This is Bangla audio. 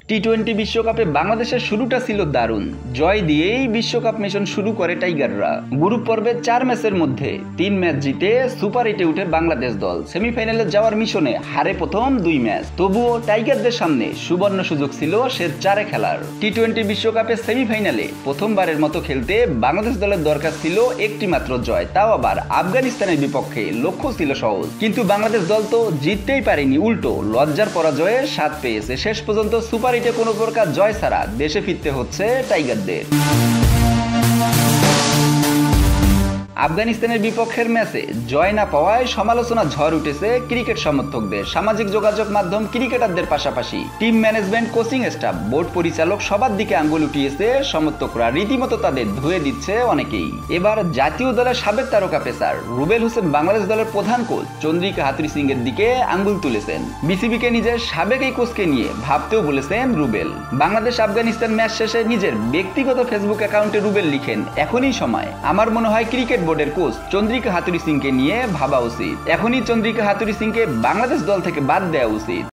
টি-20 বিশ্বকাপে বাংলাদেশের শুরুটা ছিল দারুণ। জয় দিয়েই বিশ্বকাপ মিশন শুরু করে টাইগাররা। গ্রুপ পর্বে 4 ম্যাচের মধ্যে 3 ম্যাচ জিতে সুপার 8-এ উঠে বাংলাদেশ দল সেমিফাইনালে যাওয়ার মিশনে হারে প্রথম 2 ম্যাচ। তবুও টাইগারদের সামনে সুবর্ণ সুযোগ ছিল শেষ 4-এ খেলার। টি-20 বিশ্বকাপের সেমিফাইনালে প্রথমবারের মতো খেলতে বাংলাদেশ দলের দরকার ছিল একটি মাত্র জয়, তাও আবার আফগানিস্তানের বিপক্ষে। লক্ষ্য ছিল সহজ, কিন্তু বাংলাদেশ দল তো জিততেই পারেনি, উল্টো লজ্জার পরাজয়ে স্বাদ পেয়েছে। শেষ পর্যন্ত সুপার 8-এ কোনো প্রকার জয় ছাড়া দেশে ফিরতে হচ্ছে টাইগারদের। আফগানিস্তানের বিপক্ষের ম্যাচে জয় না পাওয়ায় সমালোচনা ঝড় উঠেছে ক্রিকেট সমর্থকদের। সামাজিক যোগাযোগ মাধ্যম, ক্রিকেটারদের পাশাপাশি team management, coaching staff, board পরিচালক সবার দিকে আঙ্গুল উঠিয়েছে সমর্থকরা। রীতিমতো তাদের ধুয়ে দিচ্ছে অনেকেই। এবার জাতীয় দলের সাবেক তারকা পেসার রুবেল হোসেন বাংলাদেশ দলের প্রধান কোচ চন্দ্রিকা হাথুরুসিং এর দিকে আঙ্গুল তুলেছেন। বিসিবিকে নিজের সাবেক এই কোচকে নিয়ে ভাবতেও বলেছেন রুবেল। বাংলাদেশ আফগানিস্তান ম্যাচ শেষে নিজের ব্যক্তিগত ফেসবুক অ্যাকাউন্টে রুবেল লিখেন, এখনই সময়। আমার মনে হয় ক্রিকেট বোর্ডের কোচ চন্দ্রিকা হাথুরুসিংকে নিয়ে ভাবা উচিত। এখনই চন্দ্রিকা হাথুরুসিংকে বাংলাদেশ দল থেকে বাদ দেওয়া উচিত।